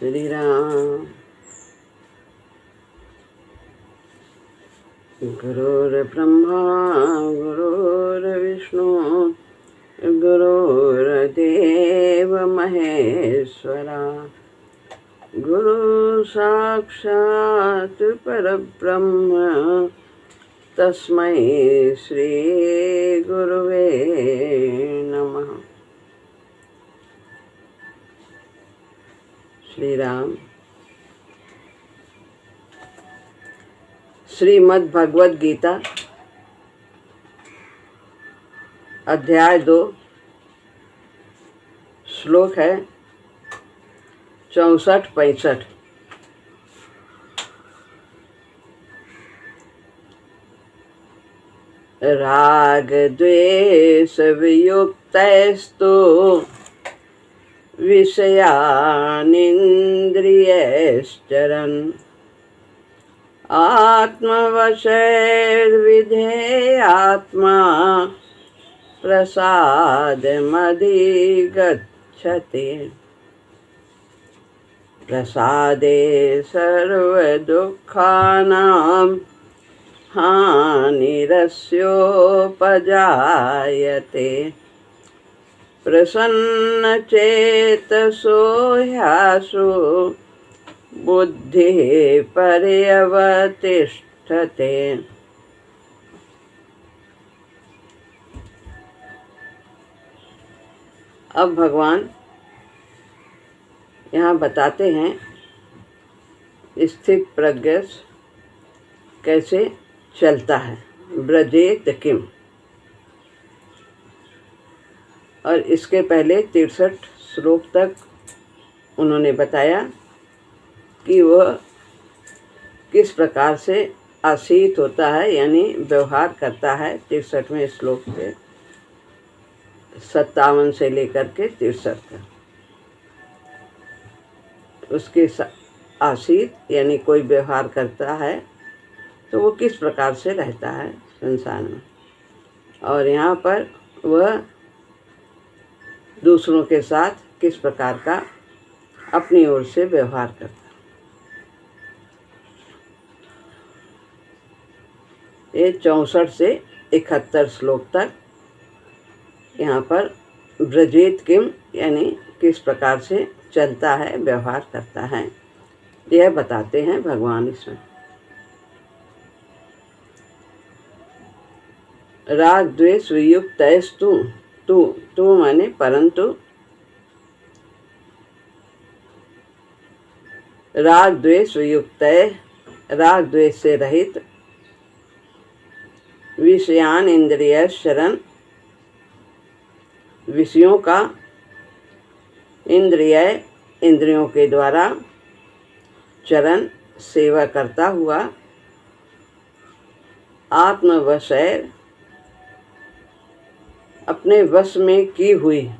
श्री राम। गुरुर्ब्रह्मा गुरुर्विष्णु गुरुर्देव महेश्वरा। गुरु साक्षात् परब्रह्म तस्मै श्री गुरुवे नमः। श्री राम। श्रीमद् भगवद गीता अध्याय 2 श्लोक है 64-65। राग द्वेष वियुक्तैस्तु विषयानिन्द्रियैश्चरन् आत्मवशैर्विधेयात्मा प्रसादमधिगच्छति। प्रसादे सर्वदुःखानां हानिरस्योपजायते। प्रसन्नचेतसो ह्याशु बुद्धिः पर्यवतिष्ठते। अब भगवान यहाँ बताते हैं स्थित प्रज्ञ कैसे चलता है। ब्रजेत किम। और इसके पहले 63 श्लोक तक उन्होंने बताया कि वह किस प्रकार से आसीत होता है, यानी व्यवहार करता है। 63वें श्लोक से 57 से लेकर के 63 तक उसके आसीत यानी कोई व्यवहार करता है तो वो किस प्रकार से रहता है संसार में। और यहाँ पर वह दूसरों के साथ किस प्रकार का अपनी ओर से व्यवहार करता है। ये 64 से 71 श्लोक तक यहाँ पर ब्रजेत किम यानी किस प्रकार से चलता है, व्यवहार करता है, यह बताते हैं भगवान इसमें। राग द्वेष वियुक्तैस्तु, तू माने परंतु, राग द्वेष वियुक्त, राग द्वेष से रहित, विषयान इंद्रिय शरण, विषयों का इंद्रियों के द्वारा चरण सेवा करता हुआ, आत्मवशैर अपने वश में की हुई,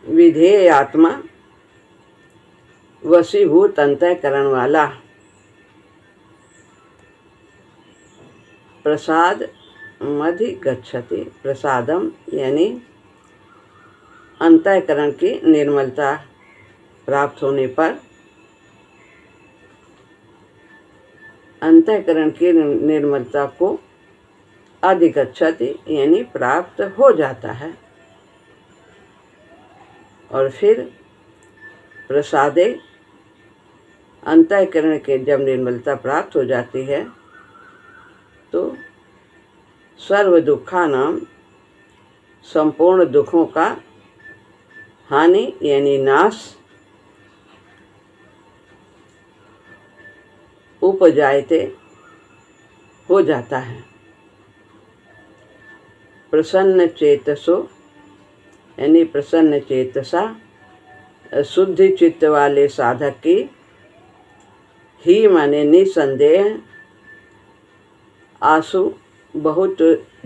विधेय आत्मा वशीभूत अंतःकरण वाला, प्रसाद मधिगच्छति। प्रसादम यानी अंतःकरण की निर्मलता प्राप्त होने पर, अंतःकरण की निर्मलता को अधिगच्छति यानी प्राप्त हो जाता है। और फिर प्रसादे अंतःकरण के जब निर्मलता प्राप्त हो जाती है तो सर्व दुखानाम संपूर्ण दुखों का हानि यानी नाश, उपजायते हो जाता है। प्रसन्न चेतसो यानी प्रसन्न चेतसा, शुद्ध चित्त वाले साधक की, ही माने निसंदेह, आशु बहुत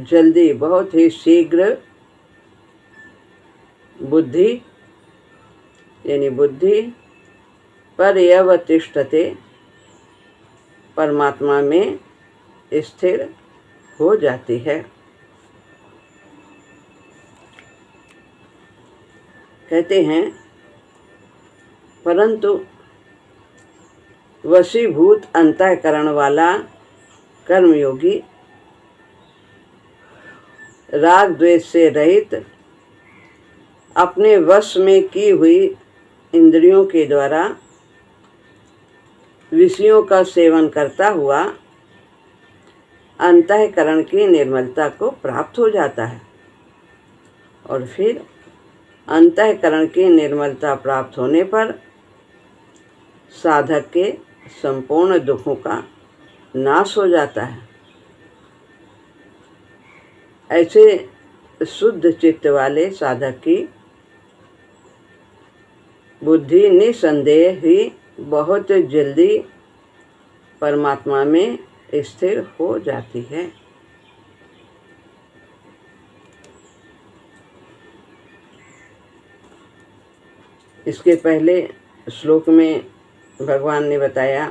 जल्दी, बहुत ही शीघ्र, बुद्धि यानी बुद्धि, पर्यवतिष्ठते परमात्मा में स्थिर हो जाती है। कहते हैं, परंतु वशीभूत अंतःकरण वाला कर्मयोगी राग द्वेष से रहित अपने वश में की हुई इंद्रियों के द्वारा विषयों का सेवन करता हुआ अंतःकरण की निर्मलता को प्राप्त हो जाता है। और फिर अंतःकरण की निर्मलता प्राप्त होने पर साधक के संपूर्ण दुखों का नाश हो जाता है। ऐसे शुद्ध चित्त वाले साधक की बुद्धि निसंदेह ही बहुत जल्दी परमात्मा में स्थिर हो जाती है। इसके पहले श्लोक में भगवान ने बताया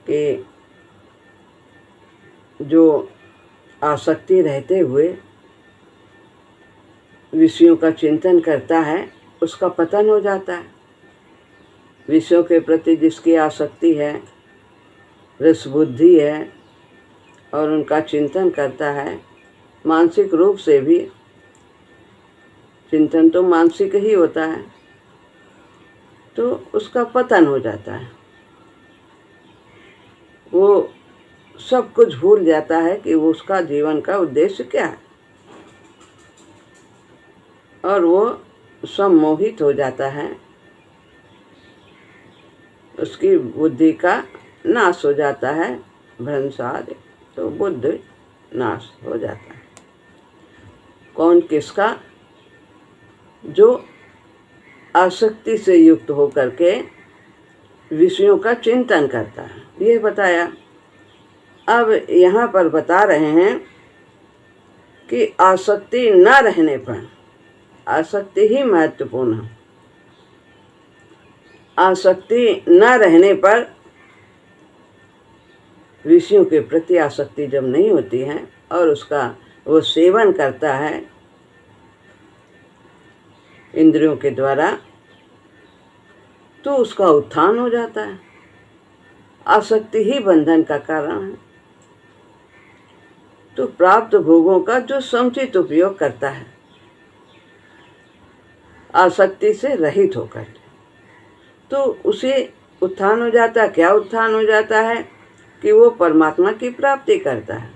कि जो आसक्ति रहते हुए विषयों का चिंतन करता है उसका पतन हो जाता है। विषयों के प्रति जिसकी आसक्ति है, रसबुद्धि है और उनका चिंतन करता है, मानसिक रूप से भी चिंतन तो मानसिक ही होता है, तो उसका पतन हो जाता है। वो सब कुछ भूल जाता है कि वो उसका जीवन का उद्देश्य क्या है और वो सम्मोहित हो जाता है। उसकी बुद्धि का नाश हो जाता है, भ्रंशाद, तो बुद्धि नाश हो जाता है। कौन किसका? जो आसक्ति से युक्त होकर के विषयों का चिंतन करता है, ये बताया। अब यहाँ पर बता रहे हैं कि आसक्ति न रहने पर, आसक्ति ही महत्वपूर्ण है, आसक्ति न रहने पर विषयों के प्रति आसक्ति जब नहीं होती है और उसका वो सेवन करता है इंद्रियों के द्वारा, तो उसका उत्थान हो जाता है। आसक्ति ही बंधन का कारण है। तो प्राप्त भोगों का जो समुचित उपयोग करता है आसक्ति से रहित होकर, तो उसे उत्थान हो जाता है। क्या उत्थान हो जाता है? कि वो परमात्मा की प्राप्ति करता है।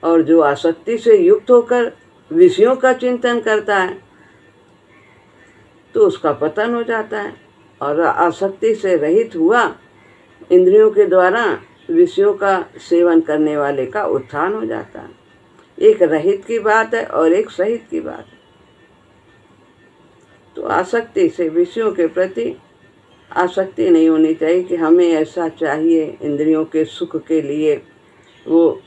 और जो आसक्ति से युक्त होकर विषयों का चिंतन करता है तो उसका पतन हो जाता है। और आसक्ति से रहित हुआ इंद्रियों के द्वारा विषयों का सेवन करने वाले का उत्थान हो जाता है। एक रहित की बात है और एक सहित की बात है। तो आसक्ति से विषयों के प्रति आसक्ति नहीं होनी चाहिए कि हमें ऐसा चाहिए, इंद्रियों के सुख के लिए वो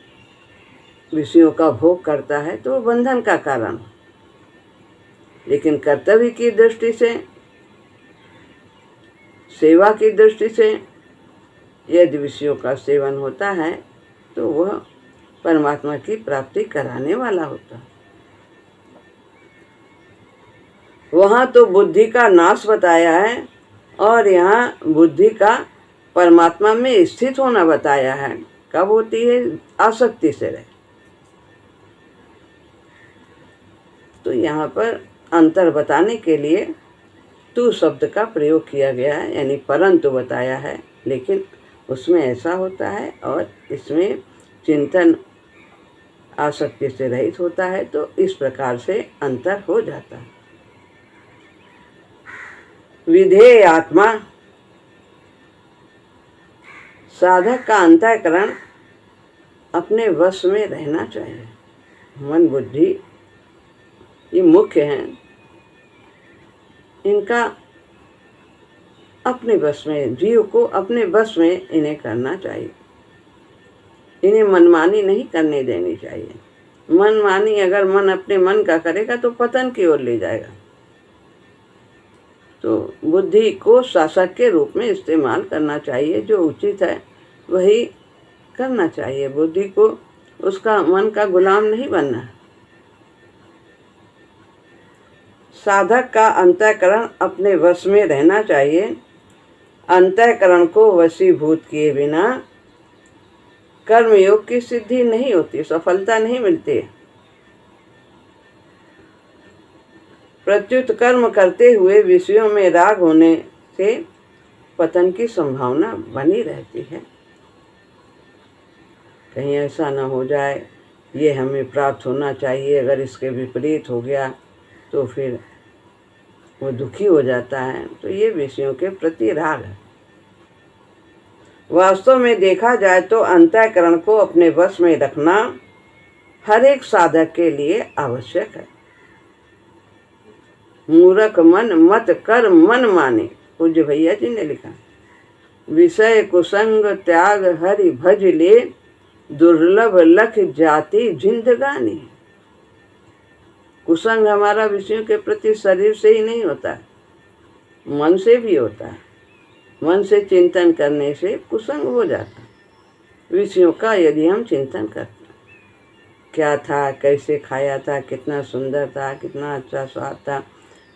विषयों का भोग करता है, तो वो बंधन का कारण। लेकिन कर्तव्य की दृष्टि से, सेवा की दृष्टि से यदि विषयों का सेवन होता है तो वह परमात्मा की प्राप्ति कराने वाला होता है। वहाँ तो बुद्धि का नाश बताया है और यहाँ बुद्धि का परमात्मा में स्थित होना बताया है। कब होती है? आसक्ति से रहे। तो यहाँ पर अंतर बताने के लिए तू शब्द का प्रयोग किया गया है, यानी परंतु बताया है। लेकिन उसमें ऐसा होता है और इसमें चिंतन आसक्ति से रहित होता है, तो इस प्रकार से अंतर हो जाता है। विधेय आत्मा, साधक का अंतःकरण अपने वश में रहना चाहिए। मन बुद्धि ये मुख्य हैं, इनका अपने वश में, जीव को अपने वश में इन्हें करना चाहिए। इन्हें मनमानी नहीं करने देनी चाहिए। मनमानी अगर मन अपने मन का करेगा तो पतन की ओर ले जाएगा। तो बुद्धि को शासक के रूप में इस्तेमाल करना चाहिए। जो उचित है वही करना चाहिए। बुद्धि को उसका मन का गुलाम नहीं बनना। साधक का अंतःकरण अपने वश में रहना चाहिए। अंतःकरण को वशीभूत किए बिना कर्मयोग की सिद्धि नहीं होती, सफलता नहीं मिलती। प्रत्युत कर्म करते हुए विषयों में राग होने से पतन की संभावना बनी रहती है। कहीं ऐसा न हो जाए ये हमें प्राप्त होना चाहिए, अगर इसके विपरीत हो गया तो फिर वो दुखी हो जाता है। तो ये विषयों के प्रति राग है। वास्तव में देखा जाए तो अंतःकरण को अपने वश में रखना हर एक साधक के लिए आवश्यक है। मूर्ख मन मत कर मन माने, पूज्य भैया जी ने लिखा। विषय कुसंग त्याग हरि भज ले, दुर्लभ लख जाति जिंदगानी। कुसंग हमारा विषयों के प्रति शरीर से ही नहीं होता, मन से भी होता है। मन से चिंतन करने से कुसंग हो जाता। विषयों का यदि हम चिंतन करते, क्या था, कैसे खाया था, कितना सुंदर था, कितना अच्छा स्वाद था,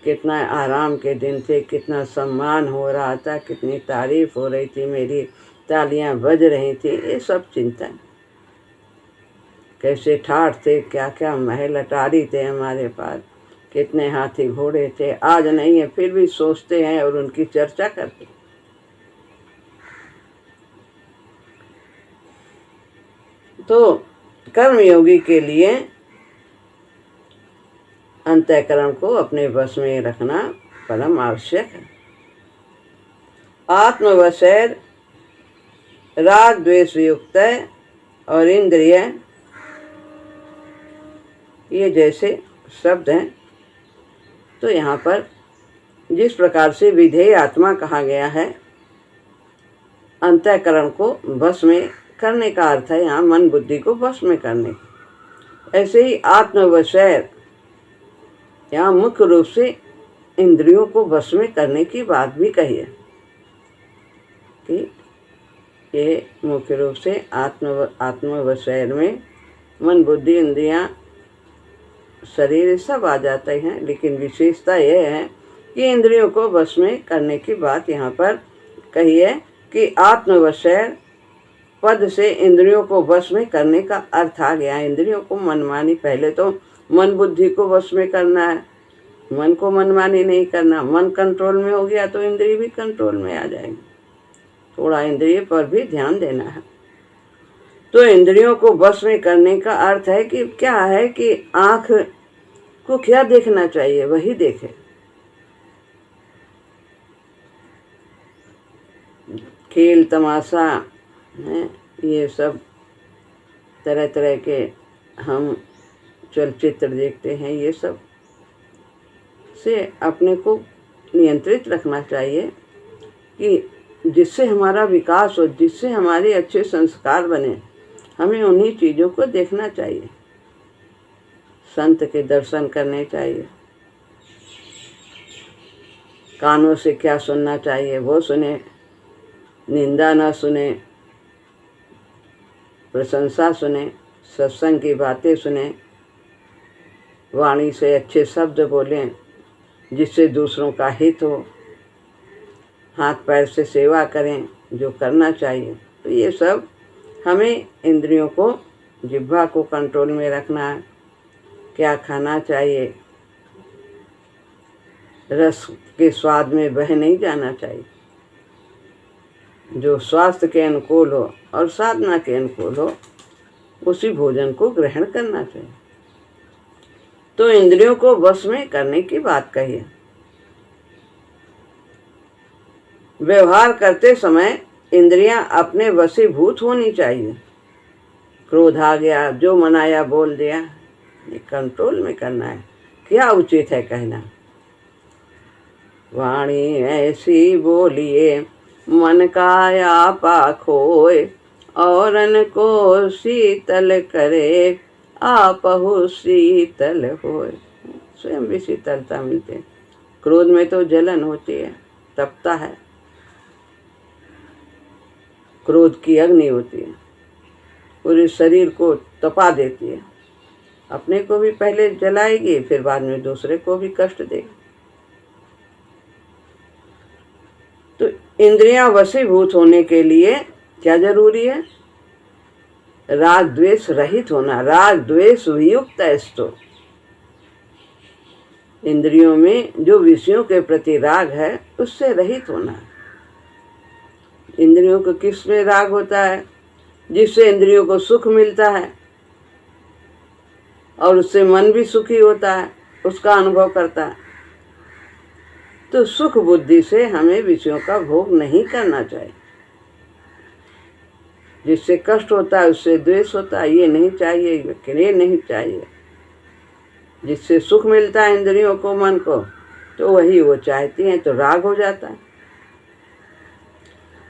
कितना आराम के दिन थे, कितना सम्मान हो रहा था, कितनी तारीफ हो रही थी, मेरी तालियां बज रही थी, ये सब चिंतन। कैसे ठाठ थे, क्या क्या महल अटारी थे हमारे पास, कितने हाथी घोड़े थे, आज नहीं है फिर भी सोचते हैं और उनकी चर्चा करते हैं। तो कर्मयोगी के लिए अंतःकरण को अपने वश में रखना परम आवश्यक है। आत्मवशैर राग द्वेष युक्त और इंद्रिय, ये जैसे शब्द हैं। तो यहाँ पर जिस प्रकार से विधेय आत्मा कहा गया है, अंतःकरण को वश में करने का अर्थ है यहाँ मन बुद्धि को वश में करने। ऐसे ही आत्मवशैर यहाँ मुख्य रूप से इंद्रियों को वश में करने की बात भी कही है कि ये मुख्य रूप से आत्मवशैर में मन बुद्धि इंद्रियां शरीर सब आ जाते हैं, लेकिन विशेषता यह है कि इंद्रियों को वश में करने की बात यहाँ पर कही है कि आत्मवशैर पद से इंद्रियों को वश में करने का अर्थ आ गया। इंद्रियों को मनमानी, पहले तो मन बुद्धि को वश में करना है, मन को मनमानी नहीं करना। मन कंट्रोल में हो गया तो इंद्रिय भी कंट्रोल में आ जाएंगे। थोड़ा इंद्रिय पर भी ध्यान देना है। तो इंद्रियों को वश में करने का अर्थ है कि क्या है कि आँख को क्या देखना चाहिए वही देखे, खेल तमाशा है, ये सब तरह तरह के हम चलचित्र देखते हैं, ये सब से अपने को नियंत्रित रखना चाहिए कि जिससे हमारा विकास हो, जिससे हमारे अच्छे संस्कार बने, हमें उन्हीं चीज़ों को देखना चाहिए। संत के दर्शन करने चाहिए, कानों से क्या सुनना चाहिए वो सुने, निंदा ना सुने, प्रशंसा सुने, सत्संग की बातें सुने, वाणी से अच्छे शब्द बोलें जिससे दूसरों का हित हो, हाथ पैर से सेवा करें जो करना चाहिए। तो ये सब हमें इंद्रियों को, जिह्वा को कंट्रोल में रखना है। क्या खाना चाहिए, रस के स्वाद में बह नहीं जाना चाहिए। जो स्वास्थ्य के अनुकूल हो और साधना के अनुकूल हो उसी भोजन को ग्रहण करना चाहिए। तो इंद्रियों को वश में करने की बात कही है। व्यवहार करते समय इंद्रियां अपने वशीभूत होनी चाहिए। क्रोध आ गया, जो मनाया बोल दिया, ये कंट्रोल में करना है। क्या उचित है कहना, वाणी ऐसी बोलिए मन का आपा खोए, औरन को शीतल करे आपहु शीतल होए। स्वयं भी शीतलता मिलती है। क्रोध में तो जलन होती है, तपता है, क्रोध की अग्नि होती है, पूरे शरीर को तपा देती है। अपने को भी पहले जलाएगी, फिर बाद में दूसरे को भी कष्ट देगी। इंद्रियां वशीभूत होने के लिए क्या जरूरी है? राग द्वेष रहित होना। राग द्वेष वियुक्त अस्तु। इंद्रियों में जो विषयों के प्रति राग है उससे रहित होना। इंद्रियों को किस में राग होता है? जिससे इंद्रियों को सुख मिलता है और उससे मन भी सुखी होता है, उसका अनुभव करता है। तो सुख बुद्धि से हमें विषयों का भोग नहीं करना चाहिए। जिससे कष्ट होता है उससे द्वेष होता है, ये नहीं चाहिए, ये नहीं चाहिए। जिससे सुख मिलता है इंद्रियों को, मन को, तो वही वो चाहती हैं, तो राग हो जाता है।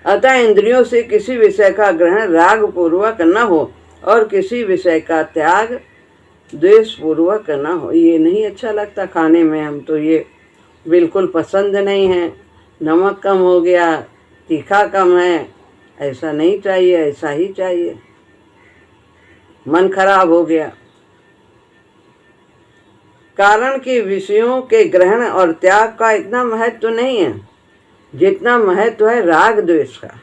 अतः इंद्रियों से किसी विषय का ग्रहण राग पूर्वक न हो और किसी विषय का त्याग द्वेष पूर्वक न हो। ये नहीं अच्छा लगता खाने में, हम तो ये बिल्कुल पसंद नहीं है, नमक कम हो गया, तीखा कम है, ऐसा नहीं चाहिए, ऐसा ही चाहिए, मन खराब हो गया। कारण कि विषयों के ग्रहण और त्याग का इतना महत्व नहीं है जितना महत्व है राग द्वेष का।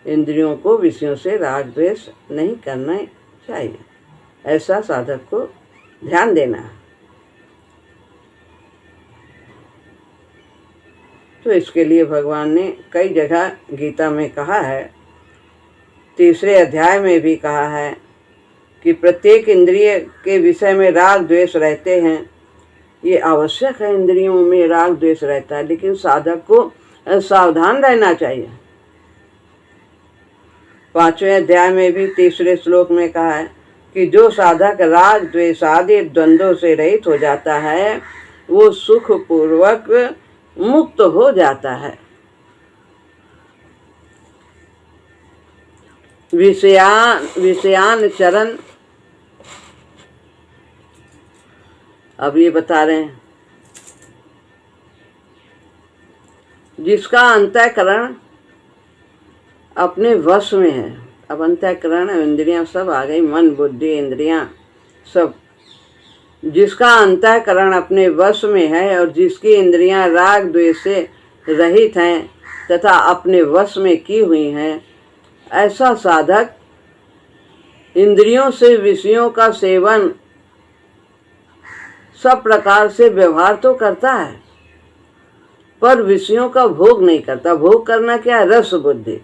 इंद्रियों को विषयों से राग द्वेष नहीं करना चाहिए, ऐसा साधक को ध्यान देना है। तो इसके लिए भगवान ने कई जगह गीता में कहा है, 3 अध्याय में भी कहा है कि प्रत्येक इंद्रिय के विषय में राग द्वेष रहते हैं। ये आवश्यक है, इंद्रियों में राग द्वेष रहता है, लेकिन साधक को सावधान रहना चाहिए। 5वें अध्याय में भी 3 श्लोक में कहा है कि जो साधक राग द्वेष आदि द्वंद्वों से रहित हो जाता है वो सुख पूर्वक मुक्त हो जाता है। विषयान चरण, अब ये बता रहे हैं, जिसका अंतःकरण अपने वश में है। अब अंतःकरण इंद्रियां सब आ गई, मन बुद्धि इंद्रियां सब। जिसका अंतःकरण अपने वश में है और जिसकी इंद्रियां राग द्वेष से रहित हैं तथा अपने वश में की हुई हैं, ऐसा साधक इंद्रियों से विषयों का सेवन सब प्रकार से व्यवहार तो करता है पर विषयों का भोग नहीं करता। भोग करना क्या है? रस बुद्धि,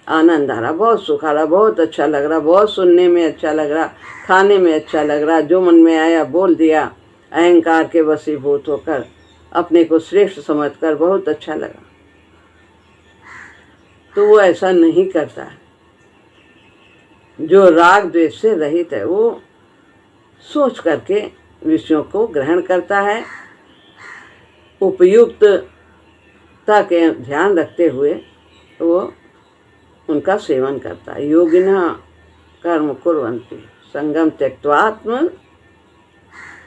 आनंद आ रहा, बहुत सुख आ रहा, बहुत अच्छा लग रहा, बहुत सुनने में अच्छा लग रहा, खाने में अच्छा लग रहा, जो मन में आया बोल दिया, अहंकार के वशीभूत होकर अपने को श्रेष्ठ समझकर बहुत अच्छा लगा। तो वो ऐसा नहीं करता है। जो राग द्वेष से रहित है वो सोच करके विषयों को ग्रहण करता है, उपयुक्तता के ध्यान रखते हुए वो उनका सेवन करता है। योगिनः कर्म कुर्वन्ति संगम त्यक्त्वात्म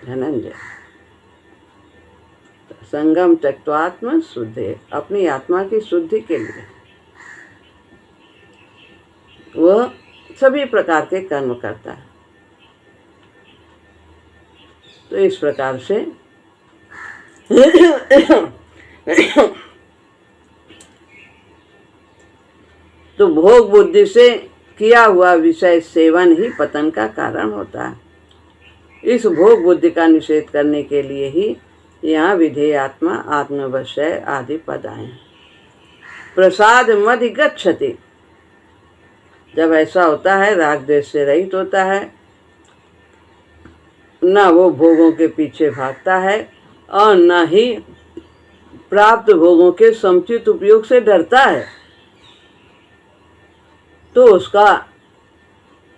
धनंजय। संगम त्यक्त्वात्म शुद्धे, अपनी आत्मा की शुद्धि के लिए वह सभी प्रकार के कर्म करता है। तो इस प्रकार से तो भोग बुद्धि से किया हुआ विषय सेवन ही पतन का कारण होता है। इस भोग बुद्धि का निषेध करने के लिए ही यहाँ विधेय आत्मा, आत्मवशय आदि पद आए। प्रसाद मदि गच्छति, जब ऐसा होता है राग द्वेष से रहित होता है, न वो भोगों के पीछे भागता है और न ही प्राप्त भोगों के समुचित उपयोग से डरता है, तो उसका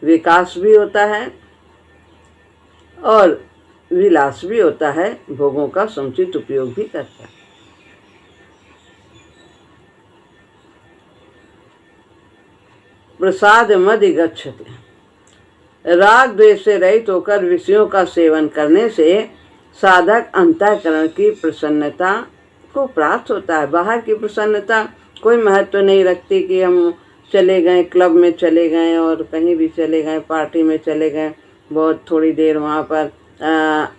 विकास भी होता है और विलास भी होता है, भोगों का समुचित उपयोग भी करता है। प्रसाद मदि गच्छति, राग द्वेष से रहित होकर विषयों का सेवन करने से साधक अंतःकरण की प्रसन्नता को प्राप्त होता है। बाहर की प्रसन्नता कोई महत्व नहीं रखती कि हम चले गए, क्लब में चले गए और कहीं भी चले गए, पार्टी में चले गए, बहुत थोड़ी देर वहाँ पर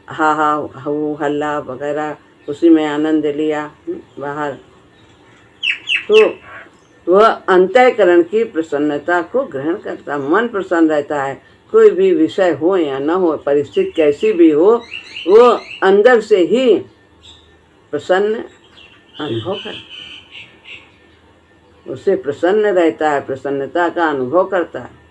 हा हा हल्ला वगैरह उसी में आनंद लिया, बाहर तो वह अंतःकरण की प्रसन्नता को ग्रहण करता, मन प्रसन्न रहता है। कोई भी विषय हो या न हो, परिस्थिति कैसी भी हो, वो अंदर से ही प्रसन्न अनुभव करता, उससे प्रसन्न रहता है, प्रसन्नता का अनुभव करता है।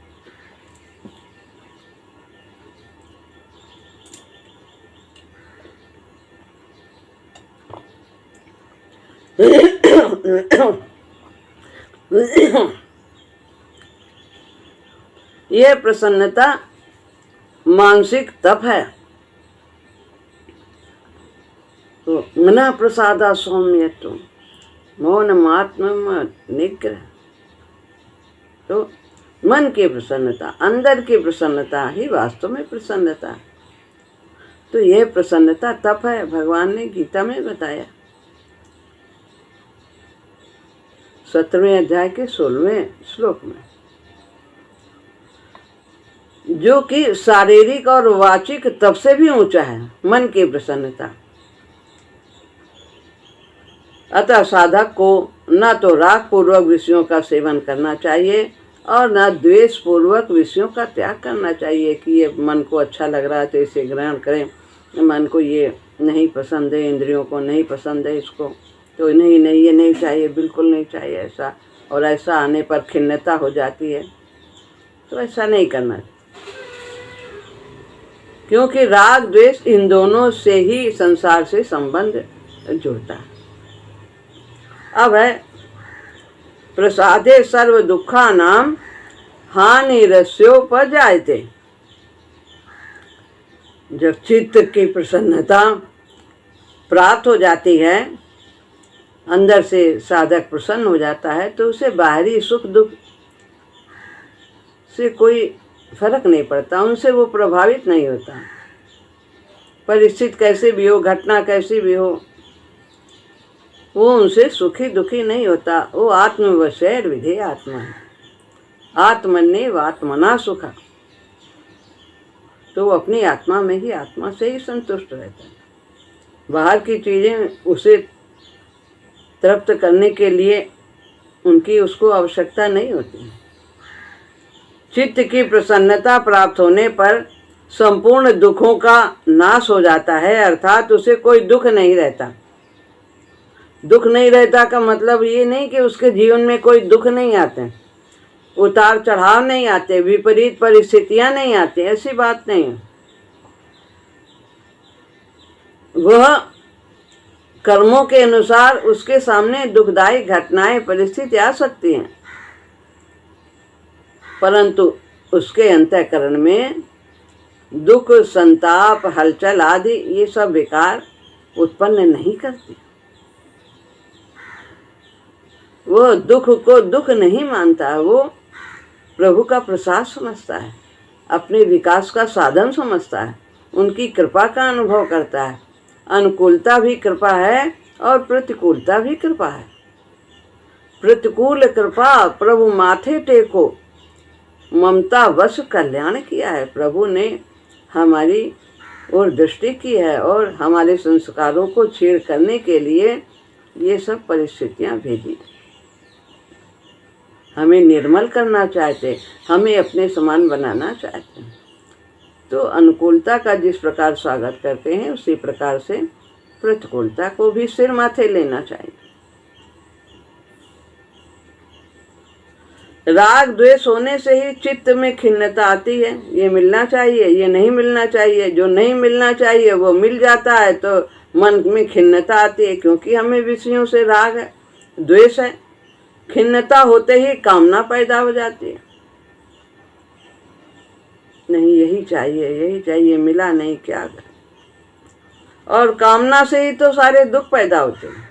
यह प्रसन्नता मानसिक तप है। तो मन प्रसादा सौम्यत्व मौनमात्म निग्रह। तो मन की प्रसन्नता, अंदर की प्रसन्नता ही वास्तव में प्रसन्नता है। तो यह प्रसन्नता तप है, भगवान ने गीता में बताया 17वें अध्याय के 16वें श्लोक में, जो कि शारीरिक और वाचिक तप से भी ऊंचा है, मन की प्रसन्नता। अतः साधक को न तो राग पूर्वक विषयों का सेवन करना चाहिए और न द्वेष पूर्वक विषयों का त्याग करना चाहिए कि ये मन को अच्छा लग रहा है तो इसे ग्रहण करें, मन को ये नहीं पसंद है, इंद्रियों को नहीं पसंद है, इसको तो नहीं ये नहीं चाहिए, बिल्कुल नहीं चाहिए ऐसा, और ऐसा आने पर खिन्नता हो जाती है। तो ऐसा नहीं करना, क्योंकि राग द्वेष इन दोनों से ही संसार से संबंध जुड़ता है। अब है प्रसादे सर्व दुखा नाम हानिरस्योपजायते। जब चित्त की प्रसन्नता प्राप्त हो जाती है, अंदर से साधक प्रसन्न हो जाता है, तो उसे बाहरी सुख दुख से कोई फर्क नहीं पड़ता, उनसे वो प्रभावित नहीं होता। परिस्थिति कैसे भी हो, घटना कैसी भी हो, वो उनसे सुखी दुखी नहीं होता। वो आत्मवशैर विधेय आत्मा है, आत्मन्येव आत्मना सुखा। तो वो अपनी आत्मा में ही, आत्मा से ही संतुष्ट रहता है। बाहर की चीजें उसे तृप्त करने के लिए उनकी उसको आवश्यकता नहीं होती। चित्त की प्रसन्नता प्राप्त होने पर संपूर्ण दुखों का नाश हो जाता है, अर्थात उसे कोई दुख नहीं रहता। दुख नहीं रहता का मतलब ये नहीं कि उसके जीवन में कोई दुख नहीं आते, उतार चढ़ाव नहीं आते, विपरीत परिस्थितियां नहीं आती, ऐसी बात नहीं है। वह कर्मों के अनुसार उसके सामने दुखदायी घटनाएं परिस्थिति आ सकती हैं, परंतु उसके अंतःकरण में दुख, संताप, हलचल आदि ये सब विकार उत्पन्न नहीं करती। वो दुख को दुख नहीं मानता, वो प्रभु का प्रसाद समझता है, अपने विकास का साधन समझता है, उनकी कृपा का अनुभव करता है। अनुकूलता भी कृपा है और प्रतिकूलता भी कृपा है। प्रतिकूल कृपा प्रभु माथे टेको, ममता वश कल्याण किया है। प्रभु ने हमारी ओर दृष्टि की है और हमारे संस्कारों को छेड़ करने के लिए ये सब परिस्थितियां भेजी। हमें निर्मल करना चाहते, हमें अपने समान बनाना चाहते हैं। तो अनुकूलता का जिस प्रकार स्वागत करते हैं, उसी प्रकार से प्रतिकूलता को भी सिर माथे लेना चाहिए। राग द्वेष होने से ही चित्त में खिन्नता आती है, ये मिलना चाहिए, ये नहीं मिलना चाहिए। जो नहीं मिलना चाहिए वो मिल जाता है तो मन में खिन्नता आती है, क्योंकि हमें विषयों से राग है, द्वेष है। खिन्नता होते ही कामना पैदा हो जाती है, नहीं यही चाहिए, मिला नहीं क्या करें। और कामना से ही तो सारे दुख पैदा होते हैं।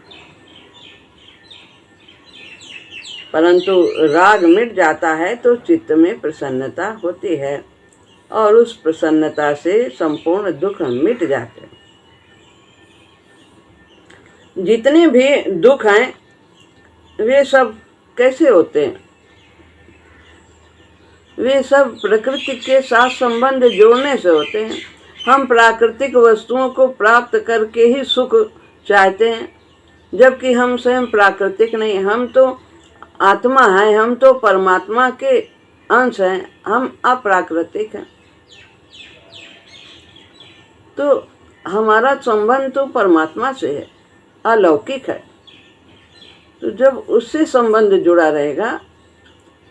परंतु राग मिट जाता है तो चित्त में प्रसन्नता होती है और उस प्रसन्नता से संपूर्ण दुख मिट जाते हैं। जितने भी दुख हैं वे सब कैसे होते हैं? वे सब प्रकृति के साथ संबंध जोड़ने से होते हैं। हम प्राकृतिक वस्तुओं को प्राप्त करके ही सुख चाहते हैं, जबकि हम स्वयं प्राकृतिक नहीं, हम तो आत्मा है, हम तो परमात्मा के अंश हैं, हम अप्राकृतिक हैं। तो हमारा संबंध तो परमात्मा से है, अलौकिक है। तो जब उससे संबंध जुड़ा रहेगा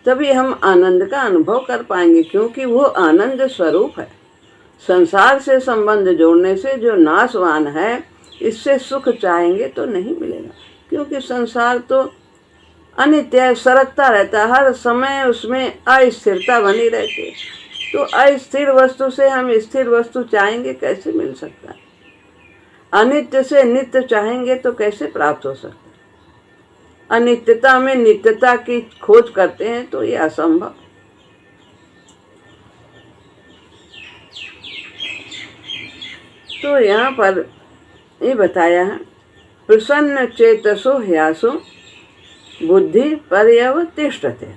तभी हम आनंद का अनुभव कर पाएंगे, क्योंकि वो आनंद स्वरूप है। संसार से संबंध जोड़ने से जो नाशवान है, इससे सुख चाहेंगे तो नहीं मिलेगा, क्योंकि संसार तो अनित्य है, सरकता रहता है, हर समय उसमें अस्थिरता बनी रहती है। तो अस्थिर वस्तु से हम स्थिर वस्तु चाहेंगे, कैसे मिल सकता है? अनित्य से नित्य चाहेंगे तो कैसे प्राप्त हो सकता है? अनित्यता में नित्यता की खोज करते हैं तो ये असंभव। तो यहाँ पर ये बताया है, प्रसन्न चेतसो ह्यासो बुद्धि पर्यवतिष्ठते।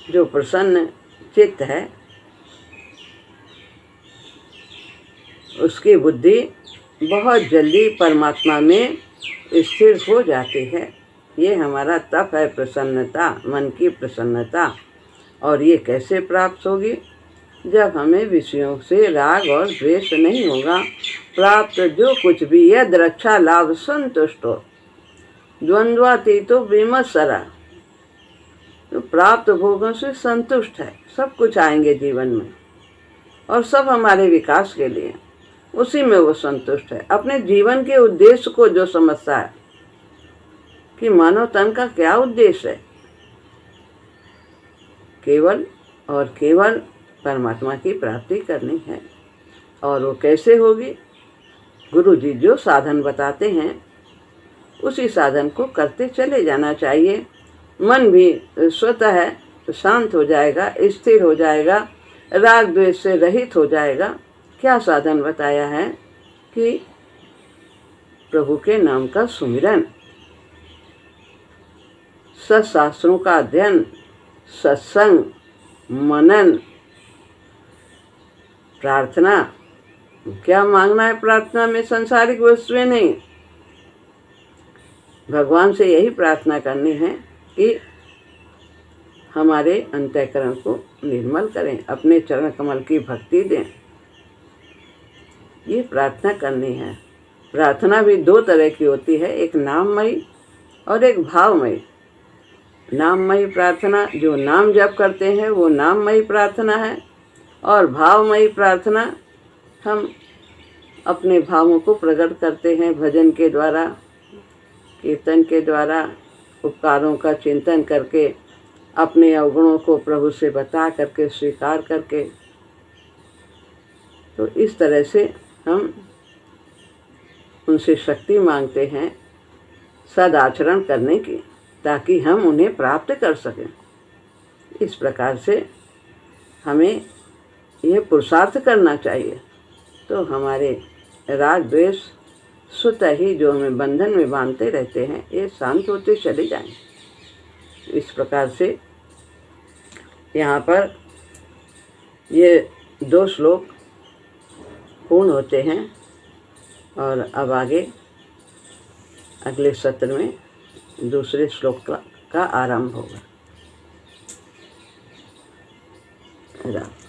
जो प्रसन्न चित्त है उसकी बुद्धि बहुत जल्दी परमात्मा में स्थिर हो जाती है। ये हमारा तप है, प्रसन्नता, मन की प्रसन्नता। और ये कैसे प्राप्त होगी? जब हमें विषयों से राग और द्वेष नहीं होगा। प्राप्त जो कुछ भी यद रक्षा लाभ संतुष्टो द्वंद्वातीतो विमत्सरा। तो प्राप्त भोगों से संतुष्ट है, सब कुछ आएंगे जीवन में और सब हमारे विकास के लिए, उसी में वो संतुष्ट है। अपने जीवन के उद्देश्य को जो समझता है कि मानव तन का क्या उद्देश्य है, केवल और केवल परमात्मा की प्राप्ति करनी है। और वो कैसे होगी? गुरु जी जो साधन बताते हैं उसी साधन को करते चले जाना चाहिए। मन भी स्वतः शांत हो जाएगा, स्थिर हो जाएगा, राग द्वेष से रहित हो जाएगा। क्या साधन बताया है कि प्रभु के नाम का सुमिरन, सत्शास्त्रों का अध्ययन, सत्संग, मनन, प्रार्थना। क्या मांगना है प्रार्थना में? संसारिक वस्तुएं नहीं, भगवान से यही प्रार्थना करनी है कि हमारे अंतःकरण को निर्मल करें, अपने चरण कमल की भक्ति दें। ये प्रार्थना करनी है। प्रार्थना भी दो तरह की होती है, एक नाममयी और एक भावमयी। नाममयी प्रार्थना जो नाम जप करते हैं वो नाममयी प्रार्थना है, और भावमयी प्रार्थना हम अपने भावों को प्रकट करते हैं भजन के द्वारा, कीर्तन के द्वारा, उपकारों का चिंतन करके, अपने अवगुणों को प्रभु से बता करके, स्वीकार करके। तो इस तरह से हम उनसे शक्ति मांगते हैं सदाचरण करने की, ताकि हम उन्हें प्राप्त कर सकें। इस प्रकार से हमें यह पुरुषार्थ करना चाहिए, तो हमारे राग द्वेष स्वतः ही जो हमें बंधन में बांधते रहते हैं ये शांत होते चले जाएंगे। इस प्रकार से यहाँ पर ये 2 श्लोक पूर्ण होते हैं और अब आगे अगले सत्र में दूसरे श्लोक का आरंभ होगा। राम।